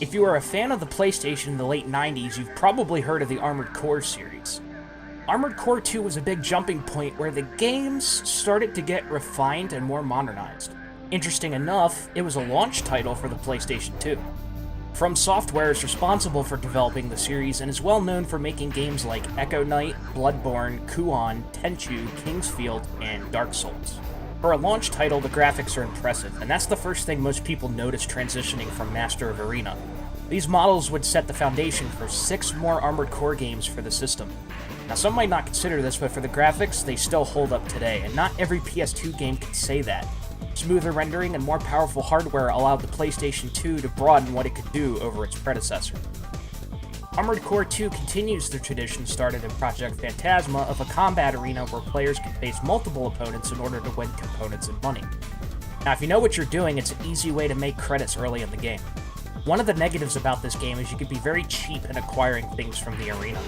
If you are a fan of the PlayStation in the late 90s, you've probably heard of the Armored Core series. Armored Core 2 was a big jumping point where the games started to get refined and more modernized. Interesting enough, it was a launch title for the PlayStation 2. From Software is responsible for developing the series and is well known for making games like Echo Knight, Bloodborne, Kuon, Tenchu, Kingsfield, and Dark Souls. For a launch title, the graphics are impressive, and that's the first thing most people notice transitioning from Master of Arena. These models would set the foundation for 6 more Armored Core games for the system. Now, some might not consider this, but for the graphics, they still hold up today, and not every PS2 game can say that. Smoother rendering and more powerful hardware allowed the PlayStation 2 to broaden what it could do over its predecessor. Armored Core 2 continues the tradition started in Project Phantasma of a combat arena where players can face multiple opponents in order to win components and money. Now, if you know what you're doing, it's an easy way to make credits early in the game. One of the negatives about this game is you can be very cheap in acquiring things from the arena.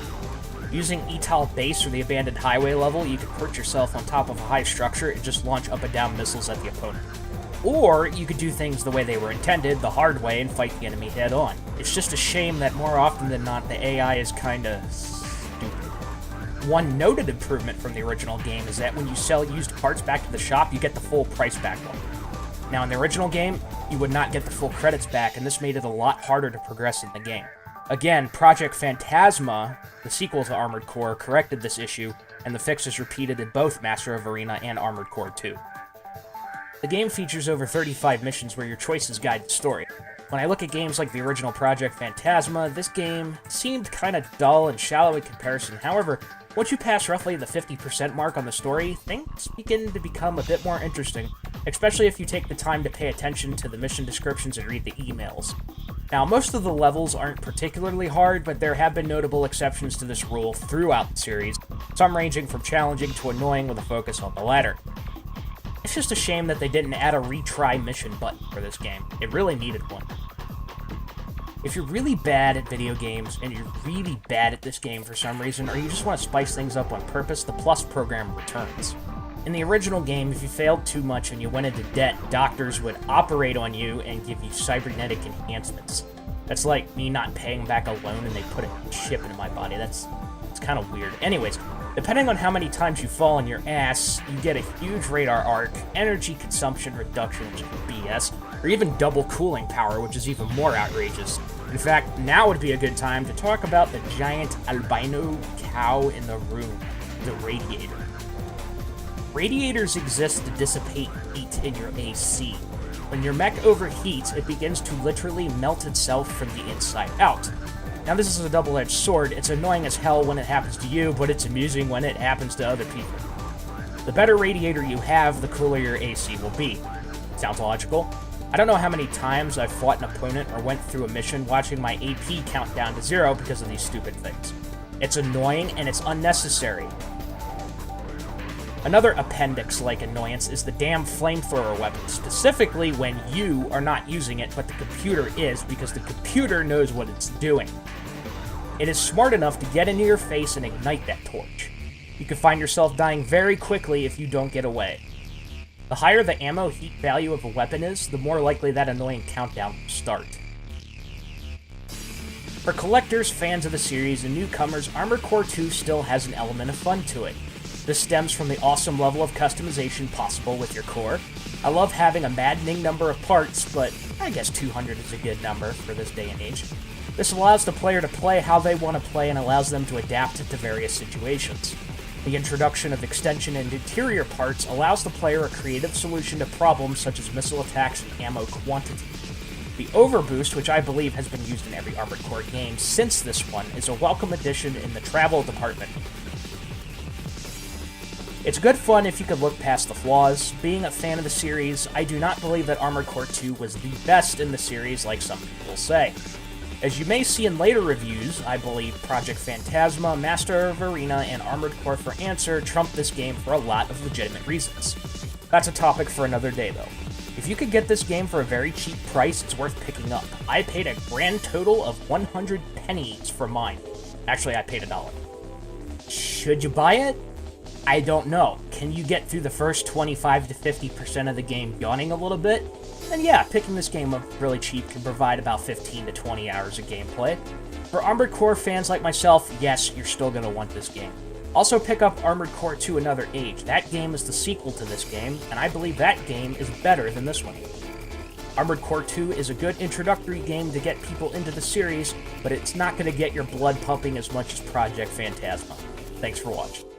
Using Etal Base or the Abandoned Highway level, you can perch yourself on top of a high structure and just launch up and down missiles at the opponent. Or you could do things the way they were intended, the hard way, and fight the enemy head on. It's just a shame that more often than not, the AI is kinda stupid. One noted improvement from the original game is that when you sell used parts back to the shop, you get the full price back one. Now in the original game, you would not get the full credits back, and this made it a lot harder to progress in the game. Again, Project Phantasma, the sequel to Armored Core, corrected this issue, and the fix is repeated in both Master of Arena and Armored Core 2. The game features over 35 missions where your choices guide the story. When I look at games like the original Project Phantasma, this game seemed kinda dull and shallow in comparison. However, once you pass roughly the 50% mark on the story, things begin to become a bit more interesting, especially if you take the time to pay attention to the mission descriptions and read the emails. Now, most of the levels aren't particularly hard, but there have been notable exceptions to this rule throughout the series, some ranging from challenging to annoying with a focus on the latter. It's just a shame that they didn't add a retry mission button for this game. It really needed one. If you're really bad at video games, and you're really bad at this game for some reason, or you just want to spice things up on purpose, the Plus program returns. In the original game, if you failed too much and you went into debt, doctors would operate on you and give you cybernetic enhancements. That's like me not paying back a loan and they put a chip into my body. It's kind of weird. Anyways, depending on how many times you fall on your ass, you get a huge radar arc, energy consumption reduction, which is BS, or even double cooling power, which is even more outrageous. In fact, now would be a good time to talk about the giant albino cow in the room, the Radiator. Radiators exist to dissipate heat in your AC. When your mech overheats, it begins to literally melt itself from the inside out. Now this is a double-edged sword. It's annoying as hell when it happens to you, but it's amusing when it happens to other people. The better radiator you have, the cooler your AC will be. Sounds logical? I don't know how many times I've fought an opponent or went through a mission watching my AP count down to 0 because of these stupid things. It's annoying and it's unnecessary. Another appendix-like annoyance is the damn flamethrower weapon, specifically when you are not using it, but the computer is, because the computer knows what it's doing. It is smart enough to get into your face and ignite that torch. You can find yourself dying very quickly if you don't get away. The higher the ammo heat value of a weapon is, the more likely that annoying countdown will start. For collectors, fans of the series, and newcomers, Armored Core 2 still has an element of fun to it. This stems from the awesome level of customization possible with your core. I love having a maddening number of parts, but I guess 200 is a good number for this day and age. This allows the player to play how they want to play and allows them to adapt it to various situations. The introduction of extension and interior parts allows the player a creative solution to problems such as missile attacks and ammo quantity. The Overboost, which I believe has been used in every Armored Core game since this one, is a welcome addition in the travel department. It's good fun if you could look past the flaws. Being a fan of the series, I do not believe that Armored Core 2 was the best in the series like some people say. As you may see in later reviews, I believe Project Phantasma, Master of Arena, and Armored Core for Answer trump this game for a lot of legitimate reasons. That's a topic for another day though. If you could get this game for a very cheap price, it's worth picking up. I paid a grand total of 100 pennies for mine. Actually, I paid $1. Should you buy it? I don't know. Can you get through the first 25 to 50% of the game yawning a little bit? Then yeah, picking this game up really cheap can provide about 15 to 20 hours of gameplay. For Armored Core fans like myself, yes, you're still going to want this game. Also pick up Armored Core 2 Another Age. That game is the sequel to this game, and I believe that game is better than this one. Armored Core 2 is a good introductory game to get people into the series, but it's not going to get your blood pumping as much as Project Phantasma. Thanks for watching.